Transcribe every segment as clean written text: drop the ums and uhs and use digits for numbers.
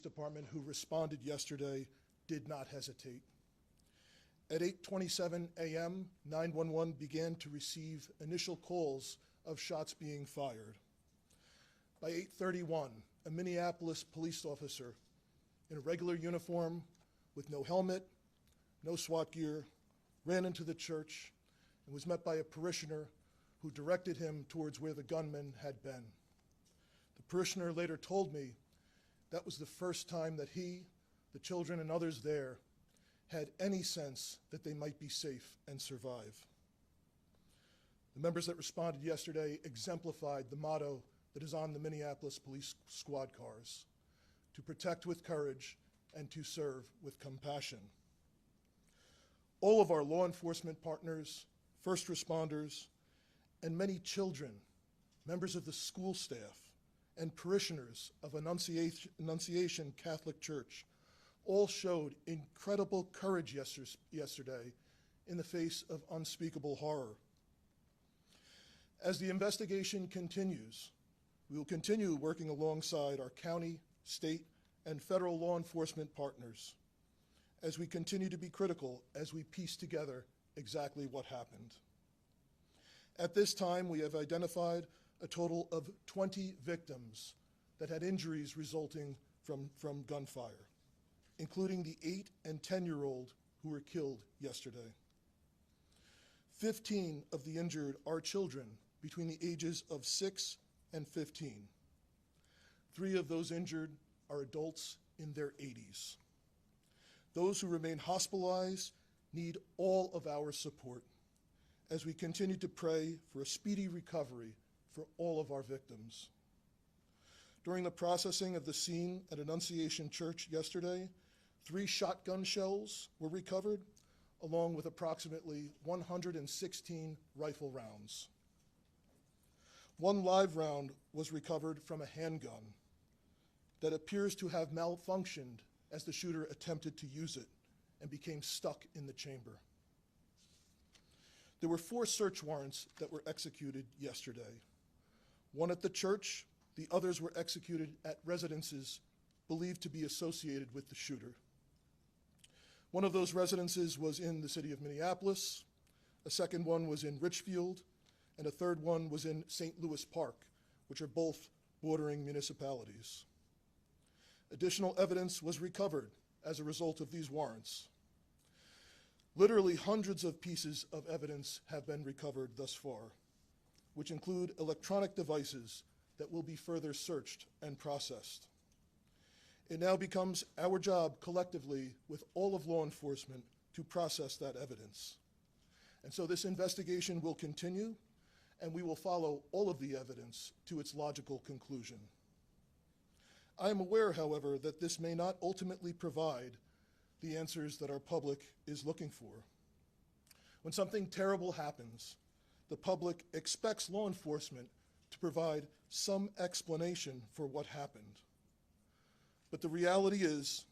Department who responded yesterday did not hesitate. At 8:27 a.m., 911 began to receive initial calls of shots being fired. By 8:31, a Minneapolis police officer in a regular uniform with no helmet, no SWAT gear, ran into the church and was met by a parishioner who directed him towards where the gunman had been. The parishioner later told me that was the first time that he, the children, and others there had any sense that they might be safe and survive. The members that responded yesterday exemplified the motto that is on the Minneapolis Police Squad cars: to protect with courage and to serve with compassion. All of our law enforcement partners, first responders, and many children, members of the school staff, and parishioners of Annunciation Catholic Church all showed incredible courage yesterday in the face of unspeakable horror. As the investigation continues, we will continue working alongside our county, state, and federal law enforcement partners as we continue to be critical as we piece together exactly what happened. At this time, we have identified a total of 20 victims that had injuries resulting from gunfire, including the 8 and 10-year-old who were killed yesterday. 15 of the injured are children between the ages of 6 and 15. 3 of those injured are adults in their 80s. Those who remain hospitalized need all of our support as we continue to pray for a speedy recovery for all of our victims. During the processing of the scene at Annunciation Church yesterday, 3 shotgun shells were recovered, along with approximately 116 rifle rounds. 1 live round was recovered from a handgun that appears to have malfunctioned as the shooter attempted to use it and became stuck in the chamber. There were 4 search warrants that were executed yesterday. 1 at the church, the others were executed at residences believed to be associated with the shooter. One of those residences was in the city of Minneapolis, a second one was in Richfield, and a third one was in St. Louis Park, which are both bordering municipalities. Additional evidence was recovered as a result of these warrants. Literally hundreds of pieces of evidence have been recovered thus far, which include electronic devices that will be further searched and processed. It now becomes our job collectively with all of law enforcement to process that evidence. And so this investigation will continue, and we will follow all of the evidence to its logical conclusion. I am aware, however, that this may not ultimately provide the answers that our public is looking for. When something terrible happens, the public expects law enforcement to provide some explanation for what happened. But the reality is,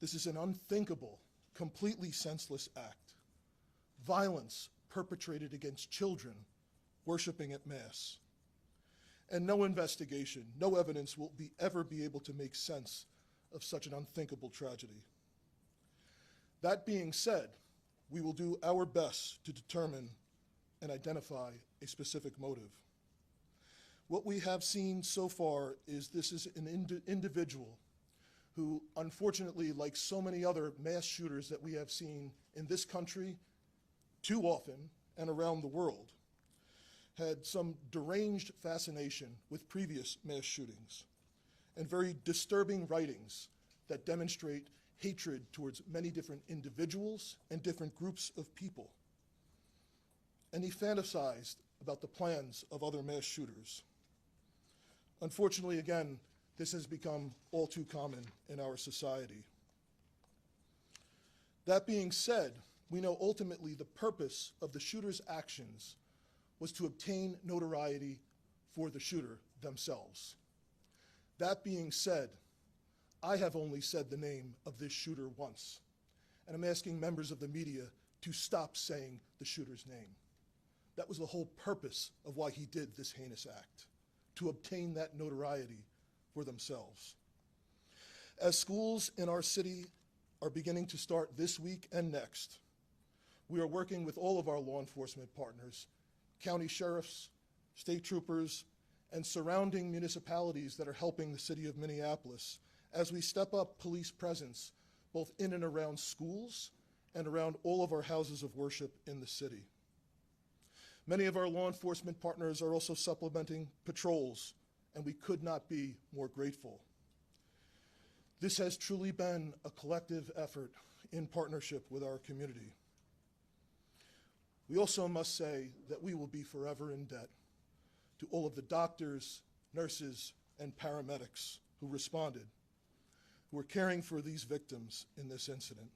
this is an unthinkable, completely senseless act. Violence perpetrated against children worshiping at Mass. And no investigation, no evidence will ever be able to make sense of such an unthinkable tragedy. That being said, we will do our best to determine and identify a specific motive. What we have seen so far is this is an individual who, unfortunately, like so many other mass shooters that we have seen in this country too often and around the world, had some deranged fascination with previous mass shootings and very disturbing writings that demonstrate hatred towards many different individuals and different groups of people. And he fantasized about the plans of other mass shooters. Unfortunately, again, this has become all too common in our society. That being said, we know ultimately the purpose of the shooter's actions was to obtain notoriety for the shooter themselves. That being said, I have only said the name of this shooter once, and I'm asking members of the media to stop saying the shooter's name. That was the whole purpose of why he did this heinous act, to obtain that notoriety for themselves. As schools in our city are beginning to start this week and next, we are working with all of our law enforcement partners, county sheriffs, state troopers, and surrounding municipalities that are helping the city of Minneapolis as we step up police presence both in and around schools and around all of our houses of worship in the city. Many of our law enforcement partners are also supplementing patrols, and we could not be more grateful. This has truly been a collective effort in partnership with our community. We also must say that we will be forever in debt to all of the doctors, nurses, and paramedics who responded, who are caring for these victims in this incident.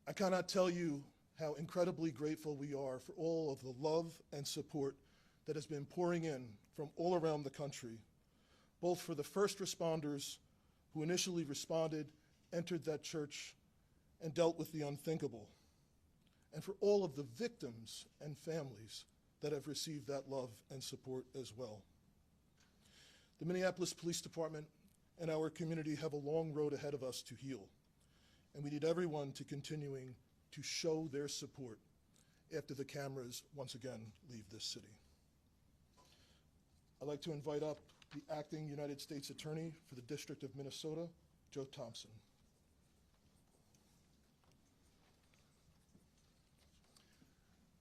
I cannot tell you how incredibly grateful we are for all of the love and support that has been pouring in from all around the country, both for the first responders who initially responded, entered that church, and dealt with the unthinkable, and for all of the victims and families that have received that love and support as well. The Minneapolis Police Department and our community have a long road ahead of us to heal, and we need everyone to continuing to show their support after the cameras once again leave this city. I'd like to invite up the Acting United States Attorney for the District of Minnesota, Joe Thompson.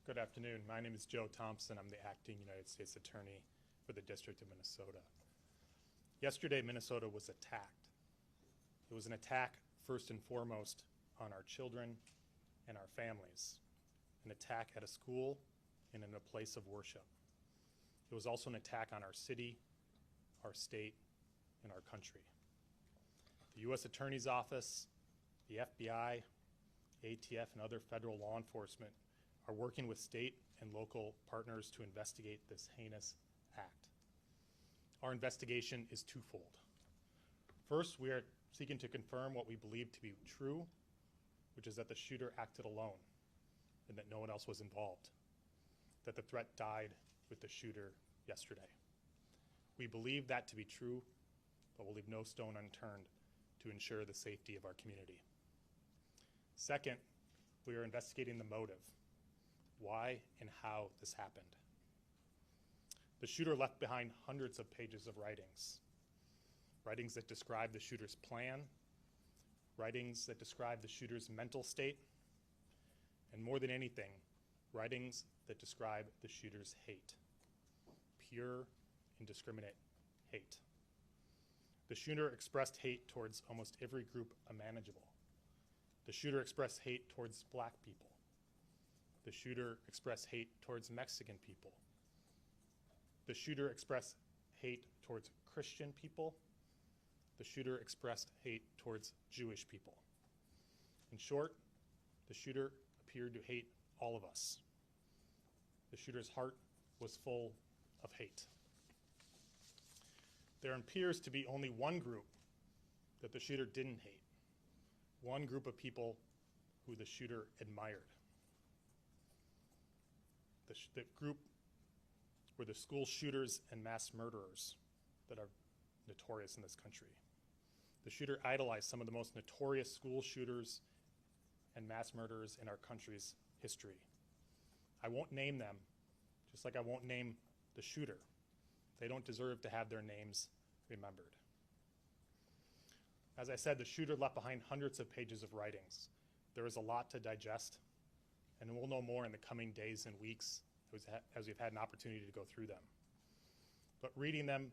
Good afternoon. My name is Joe Thompson. I'm the Acting United States Attorney for the District of Minnesota. Yesterday, Minnesota was attacked. It was an attack first and foremost on our children and our families, an attack at a school and in a place of worship. It was also an attack on our city, our state, and our country. The U.S. Attorney's Office, the FBI, ATF, and other federal law enforcement are working with state and local partners to investigate this heinous act. Our investigation is twofold. First, we are seeking to confirm what we believe to be true, which is that the shooter acted alone and that no one else was involved, that the threat died with the shooter yesterday. We believe that to be true, but we'll leave no stone unturned to ensure the safety of our community. Second, we are investigating the motive, why and how this happened. The shooter left behind hundreds of pages of writings that describe the shooter's plan, writings that describe the shooter's mental state, and more than anything, writings that describe the shooter's hate, pure, indiscriminate hate. The shooter expressed hate towards almost every group imaginable. The shooter expressed hate towards Black people. The shooter expressed hate towards Mexican people. The shooter expressed hate towards Christian people. The shooter expressed hate towards Jewish people. In short, the shooter appeared to hate all of us. The shooter's heart was full of hate. There appears to be only one group that the shooter didn't hate, one group of people who the shooter admired. The group were the school shooters and mass murderers that are notorious in this country. The shooter idolized some of the most notorious school shooters and mass murderers in our country's history. I won't name them, just like I won't name the shooter. They don't deserve to have their names remembered. As I said, the shooter left behind hundreds of pages of writings. There is a lot to digest, and we'll know more in the coming days and weeks as we've had an opportunity to go through them. But reading them,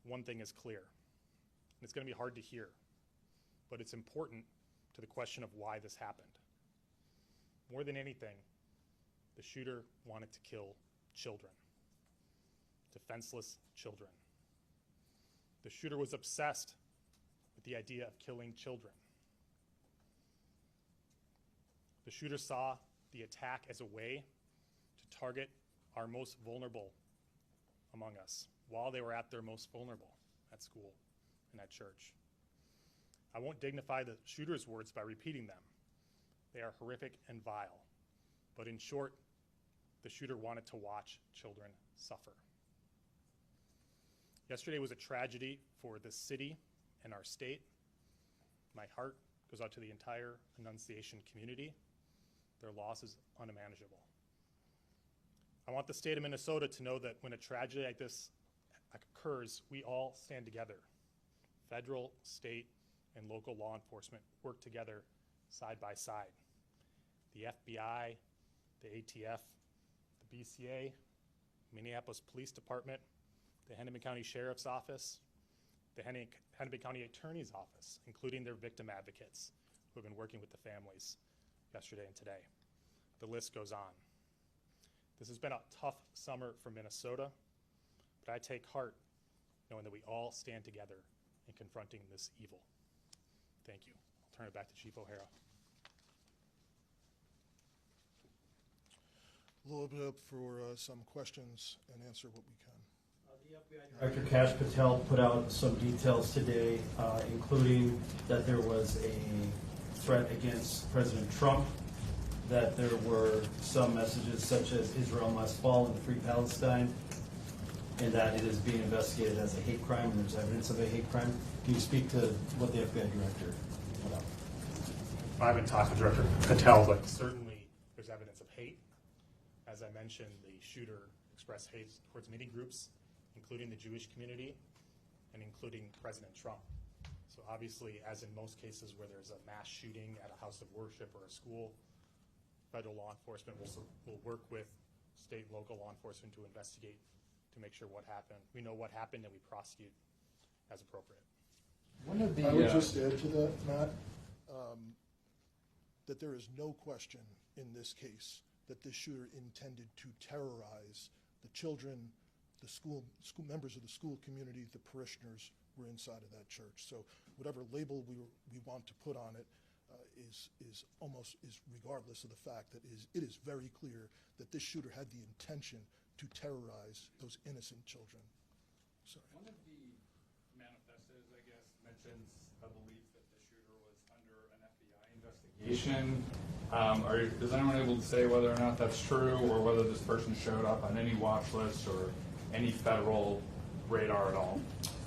one thing is clear, and it's going to be hard to hear, but it's important to the question of why this happened. More than anything, the shooter wanted to kill children, defenseless children. The shooter was obsessed with the idea of killing children. The shooter saw the attack as a way to target our most vulnerable among us while they were at their most vulnerable at school and at church. I won't dignify the shooter's words by repeating them. They are horrific and vile. But in short, the shooter wanted to watch children suffer. Yesterday was a tragedy for the city and our state. My heart goes out to the entire Annunciation community. Their loss is unimaginable. I want the state of Minnesota to know that when a tragedy like this occurs, we all stand together. Federal, state, and local law enforcement work together side by side. The FBI, the ATF, the BCA, Minneapolis Police Department, the Hennepin County Sheriff's Office, the Hennepin County Attorney's Office, including their victim advocates who have been working with the families yesterday and today. The list goes on. This has been a tough summer for Minnesota, but I take heart knowing that we all stand together in confronting this evil. Thank you. I'll turn it back to Chief O'Hara. We'll open it up for some questions and answer what we can. The FBI Director Kash Patel put out some details today, including that there was a threat against President Trump, that there were some messages such as Israel must fall and free Palestine, and that it is being investigated as a hate crime, and there's evidence of a hate crime. Can you speak to what the FBI Director put out? I haven't talked to Director Patel, but certainly there's evidence of hate. As I mentioned, the shooter expressed hate towards many groups, including the Jewish community and including President Trump. So obviously, as in most cases where there's a mass shooting at a house of worship or a school, federal law enforcement will work with state and local law enforcement to investigate to make sure what happened. We know what happened and we prosecute as appropriate. I would just add to that, Matt, that there is no question in this case that this shooter intended to terrorize the children, the school members of the school community, the parishioners were inside of that church. So whatever label we want to put on it is regardless of the fact that it is very clear that this shooter had the intention to terrorize those innocent children. Sorry. One of the manifestos, I guess, mentions a belief that the shooter was under an FBI investigation. Is anyone able to say whether or not that's true, or whether this person showed up on any watch list or any federal radar at all?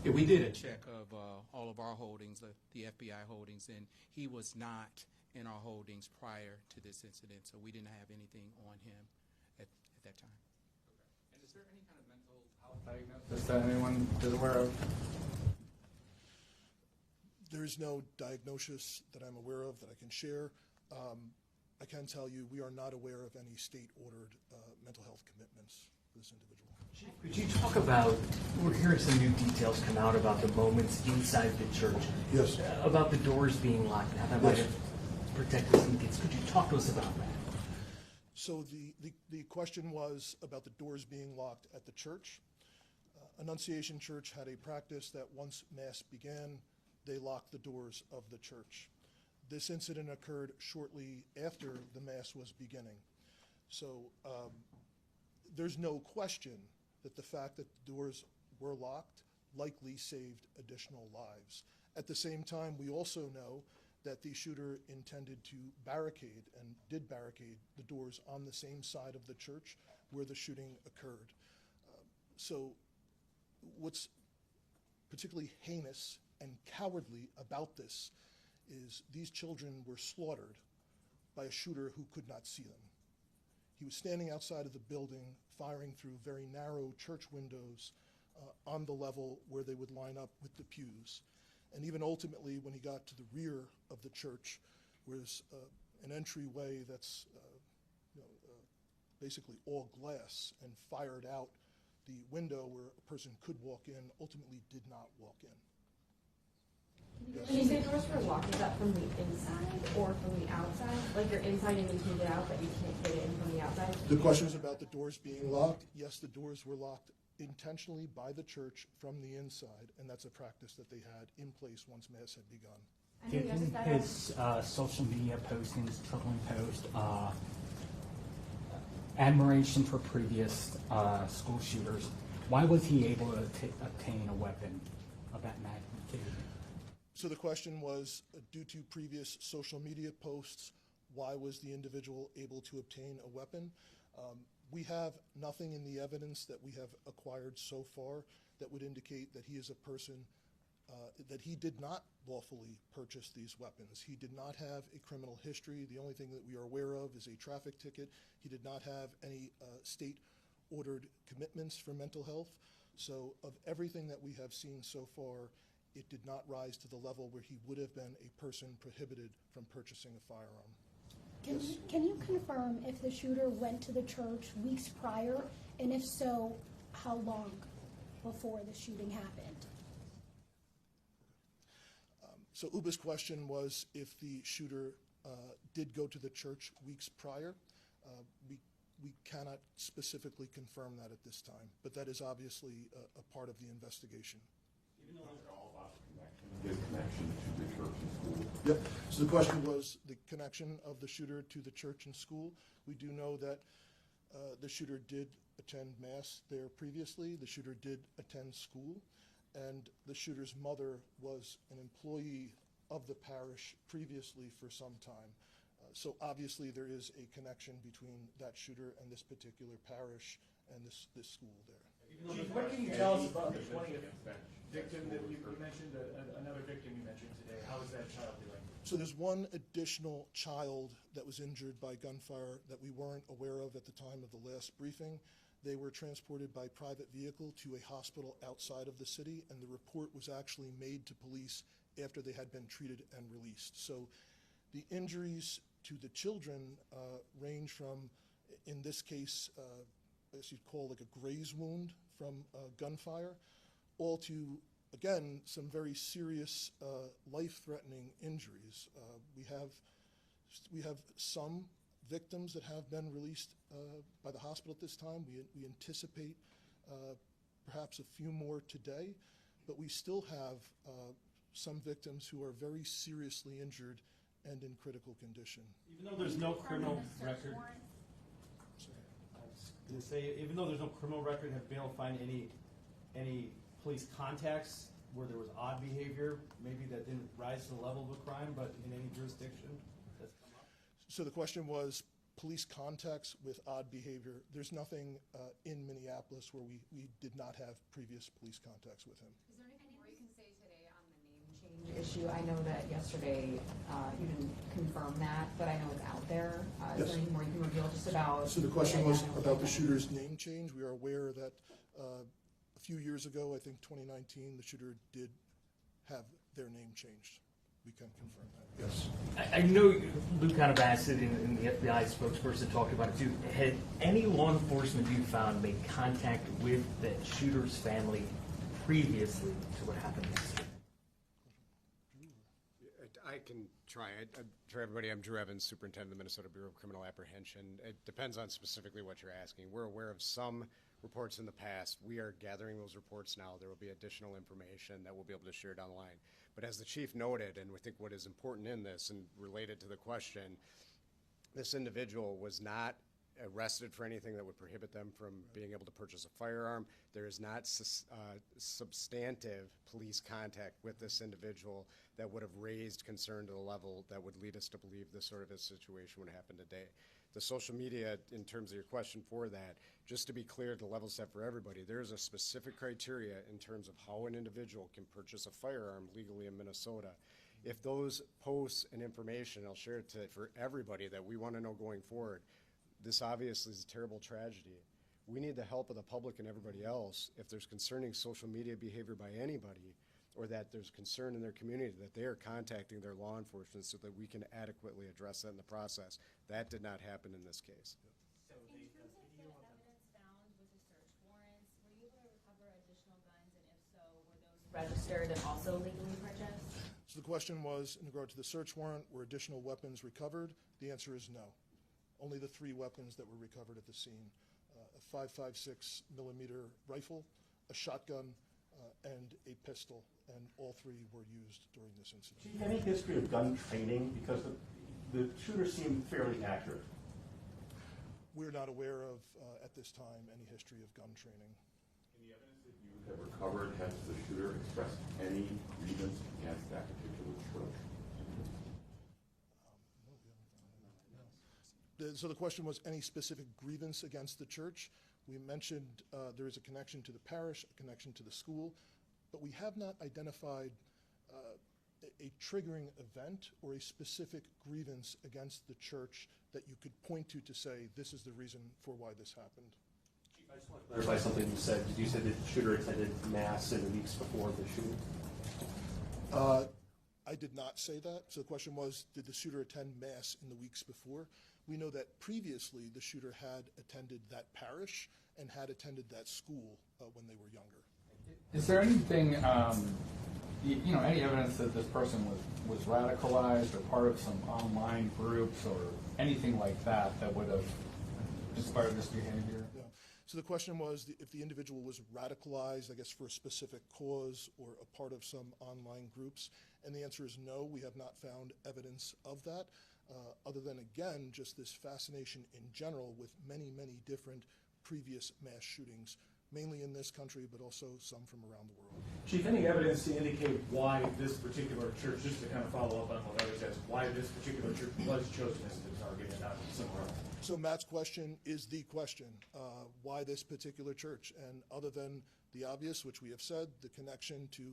Yeah, we did a check of all of our holdings, the FBI holdings, and he was not in our holdings prior to this incident, so we didn't have anything on him at that time. Okay. And is there any kind of mental health diagnosis that anyone is aware of? There is no diagnosis that I'm aware of that I can share. I can tell you we are not aware of any state-ordered mental health commitments for this individual. Could you talk about, we're hearing some new details come out about the moments inside the church. Yes. About the doors being locked and how that might have protected some kids. Could you talk to us about that? So the question was about the doors being locked at the church. Annunciation Church had a practice that once Mass began, they locked the doors of the church. This incident occurred shortly after the Mass was beginning. So there's no question that the fact that the doors were locked likely saved additional lives. At the same time, we also know that the shooter intended to barricade and did barricade the doors on the same side of the church where the shooting occurred. So what's particularly heinous and cowardly about this is these children were slaughtered by a shooter who could not see them. He was standing outside of the building, firing through very narrow church windows on the level where they would line up with the pews. And even ultimately, when he got to the rear of the church, was an entryway that's basically all glass, and fired out the window where a person could walk in, ultimately did not walk in. When you say doors were locked, is that from the inside or from the outside? Like you're inside and you can get out, but you can't get in from the outside? The question is about the doors being locked. Yes, the doors were locked intentionally by the church from the inside, and that's a practice that they had in place once Mass had begun. Given his social media postings, troubling post, admiration for previous school shooters, why was he able to obtain a weapon of that magnitude? So the question was, due to previous social media posts, why was the individual able to obtain a weapon? We have nothing in the evidence that we have acquired so far that would indicate that he is a person that he did not lawfully purchase these weapons. He did not have a criminal history. The only thing that we are aware of is a traffic ticket. He did not have any state-ordered commitments for mental health. So of everything that we have seen so far, it did not rise to the level where he would have been a person prohibited from purchasing a firearm. Can you confirm if the shooter went to the church weeks prior, and if so, how long before the shooting happened? So Uba's question was if the shooter did go to the church weeks prior. We cannot specifically confirm that at this time, but that is obviously a part of the investigation. Even though they're all about his connection to the church and school. Yep. So the question was the connection of the shooter to the church and school. We do know that the shooter did attend Mass there previously. The shooter did attend school, and the shooter's mother was an employee of the parish previously for some time. So obviously there is a connection between that shooter and this particular parish and this school there. Chief, what can you tell us about the 20th victim that you mentioned, another victim you mentioned today? How is that child doing? So there's one additional child that was injured by gunfire that we weren't aware of at the time of the last briefing. They were transported by private vehicle to a hospital outside of the city, and the report was actually made to police after they had been treated and released. So the injuries to the children range from, in this case, as you'd call like a graze wound from gunfire, all to, again, some very serious life-threatening injuries. We have some victims that have been released by the hospital at this time. We anticipate perhaps a few more today, but we still have some victims who are very seriously injured and in critical condition. Even though there's no criminal record, even though there's no criminal record, have been able to find any police contacts where there was odd behavior, maybe that didn't rise to the level of a crime, but in any jurisdiction that's come up? So the question was police contacts with odd behavior. There's nothing in Minneapolis where we did not have previous police contacts with him. Is there anything more you can say today on the name change issue? I know that yesterday you didn't confirm that, but I know it's out there. Is there anything more you can reveal just about? So the question was about the shooter's name change. We are aware that a few years ago, I think 2019, the shooter did have their name changed. We can confirm that, yes. I know Luke kind of asked it, and the FBI spokesperson talked about it too. Had any law enforcement you found made contact with the shooter's family previously to what happened yesterday? I can try. For everybody, I'm Drew Evans, Superintendent of the Minnesota Bureau of Criminal Apprehension. It depends on specifically what you're asking. We're aware of some reports in the past. We are gathering those reports now. There will be additional information that we'll be able to share down the line. But as the chief noted, and we think what is important in this and related to the question, this individual was not arrested for anything that would prohibit them from being able to purchase a firearm. There is not substantive police contact with this individual that would have raised concern to the level that would lead us to believe this sort of a situation would happen today. The social media, in terms of your question for that, just to be clear, the level set for everybody, there is a specific criteria in terms of how an individual can purchase a firearm legally in Minnesota. If those posts and information, I'll share it for everybody that we want to know going forward, this obviously is a terrible tragedy. We need the help of the public and everybody else if there's concerning social media behavior by anybody, or that there's concern in their community that they are contacting their law enforcement so that we can adequately address that in the process. That did not happen in this case. In terms of the evidence found with the search warrants, were you able to recover additional guns, and if so, were those registered and also legally purchased? So the question was, in regard to the search warrant, were additional weapons recovered? The answer is no. Only the 3 weapons that were recovered at the scene, a 5.56 millimeter rifle, a shotgun, and a pistol, and all 3 were used during this incident. Do you have any history of gun training? Because the shooter seemed fairly accurate. We're not aware of, at this time, any history of gun training. In the evidence that you have recovered, has the shooter expressed any grievance against that particular church? So the question was any specific grievance against the church. We mentioned there is a connection to the parish, a connection to the school, but we have not identified a triggering event or a specific grievance against the church that you could point to say this is the reason for why this happened. Chief, I just want to clarify something you said. Did you say that the shooter attended Mass in the weeks before the shooting? I did not say that. So the question was, did the shooter attend Mass in the weeks before? We know that previously the shooter had attended that parish and had attended that school when they were younger. Is there anything, any evidence that this person was radicalized or part of some online groups or anything like that that would have inspired this behavior? Yeah. So the question was if the individual was radicalized, I guess, for a specific cause or a part of some online groups. And the answer is no, we have not found evidence of that, other than, again, just this fascination in general with many, many different previous mass shootings, mainly in this country, but also some from around the world. Chief, any evidence to indicate why this particular church, just to kind of follow up on what others asked, why this particular church was chosen as the target and not somewhere else? So Matt's question is the question, why this particular church? And other than the obvious, which we have said, the connection to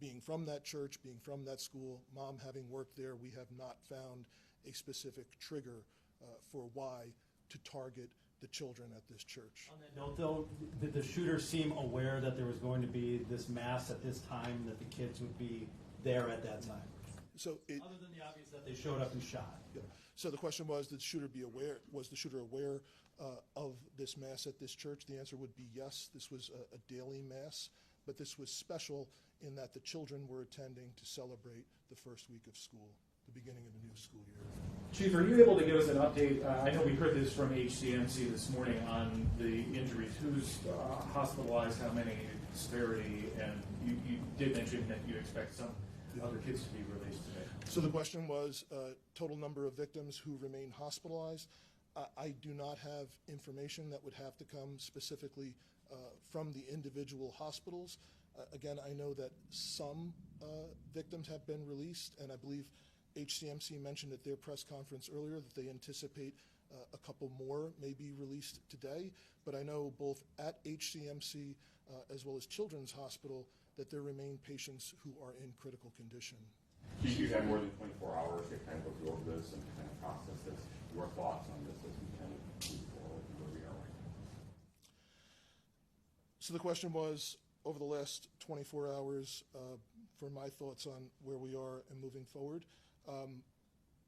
being from that church, being from that school, mom having worked there, we have not found a specific trigger for why to target the children at this church. On that note, though, did the shooter seem aware that there was going to be this Mass at this time, that the kids would be there at that time? So other than the obvious that they showed up and shot. Yeah. So the question was, did the shooter was the shooter aware of this Mass at this church? The answer would be yes. This was a daily Mass, but this was special in that the children were attending to celebrate the first week of school, the beginning of the new school year. Chief, are you able to give us an update? I know we heard this from HCMC this morning on the injuries. Who's hospitalized, how many, severity, and you did mention that you expect some other kids to be released today. So the question was total number of victims who remain hospitalized. I do not have information that would have to come specifically from the individual hospitals. Again, I know that some victims have been released, and I believe HCMC mentioned at their press conference earlier that they anticipate a couple more may be released today. But I know both at HCMC as well as Children's Hospital that there remain patients who are in critical condition. You've had more than 24 hours to kind of absorb this and kind of process this. Your thoughts on this as we kind of move forward and where we are right now? So the question was, over the last 24 hours, for my thoughts on where we are and moving forward.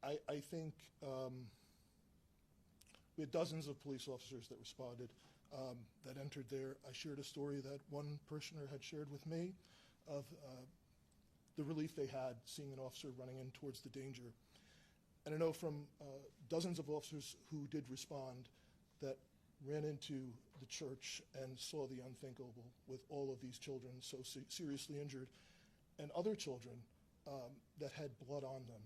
I think we had dozens of police officers that responded, that entered there. I shared a story that one parishioner had shared with me of the relief they had seeing an officer running in towards the danger. And I know from dozens of officers who did respond that ran into the church and saw the unthinkable with all of these children so seriously injured, and other children that had blood on them,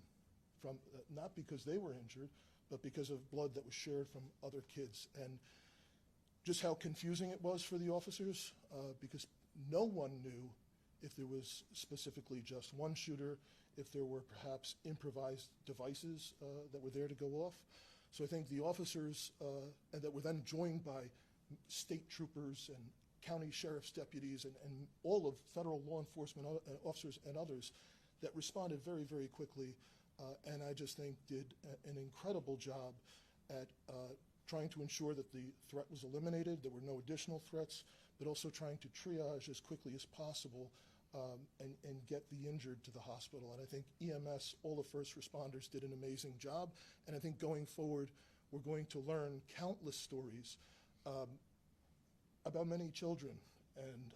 from not because they were injured, but because of blood that was shared from other kids. And just how confusing it was for the officers, because no one knew if there was specifically just one shooter, if there were perhaps improvised devices that were there to go off. So I think the officers, and that were then joined by state troopers and county sheriff's deputies and all of federal law enforcement officers and others that responded very, very quickly, and I just think did an incredible job at trying to ensure that the threat was eliminated, there were no additional threats, but also trying to triage as quickly as possible and get the injured to the hospital. And I think EMS, all the first responders, did an amazing job. And I think going forward, we're going to learn countless stories about many children and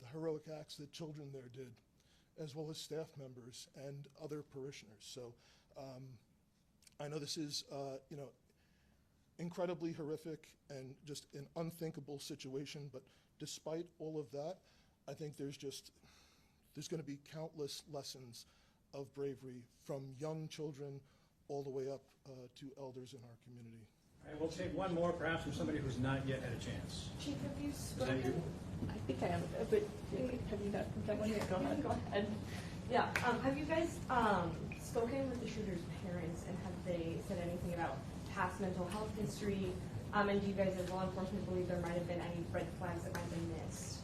the heroic acts that children there did, as well as staff members and other parishioners. So I know this is, incredibly horrific and just an unthinkable situation, but despite all of that, I think there's going to be countless lessons of bravery from young children all the way up to elders in our community. All right, we'll take one more, perhaps from somebody who's not yet had a chance. Chief, have you Is that spoken? you? I think I am, but have you not done one yet? Go ahead. Yeah, have you guys spoken with the shooter's parents, and have they said anything about past mental health history, And do you guys as law enforcement believe there might have been any red flags that might have been missed?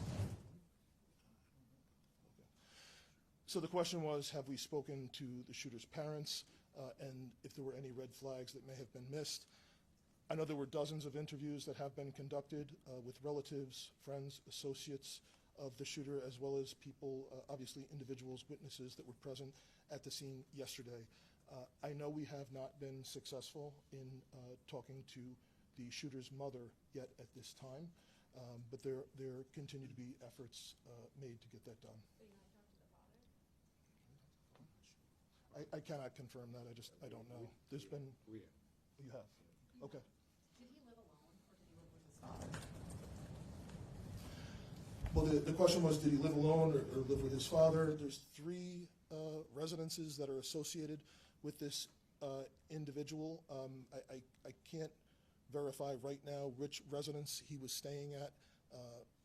So the question was, have we spoken to the shooter's parents, and if there were any red flags that may have been missed? I know there were dozens of interviews that have been conducted with relatives, friends, associates of the shooter, as well as people, obviously individuals, witnesses that were present at the scene yesterday. I know we have not been successful in talking to the shooter's mother yet at this time, but there continue to be efforts made to get that done. I cannot confirm that. I don't know. There's been. We You have. Okay. Did he live alone or did he live with his father? Well, the question was, did he live alone or live with his father? There's 3 residences that are associated with this individual. I can't verify right now which residence he was staying at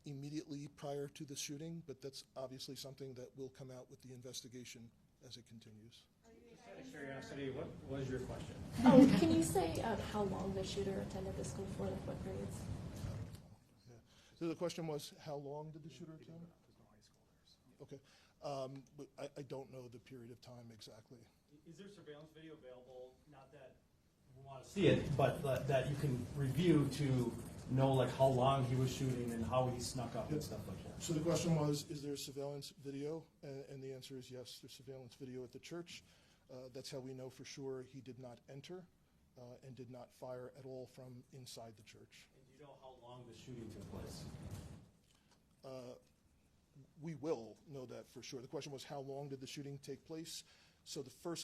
immediately prior to the shooting, but that's obviously something that will come out with the investigation as it continues. Just out of curiosity, what was your question? Oh, can you say how long the shooter attended the school for, like what grades? Yeah. So the question was, how long did the shooter attend? Okay. But I don't know the period of time exactly. Is there surveillance video available? Not that we want to see it, but that you can review to know like how long he was shooting and how he snuck up and stuff like that. So the question was, is there surveillance video? And the answer is yes, there's surveillance video at the church. That's how we know for sure he did not enter and did not fire at all from inside the church. And do you know how long the shooting took place? We will know that for sure. The question was, how long did the shooting take place? So the first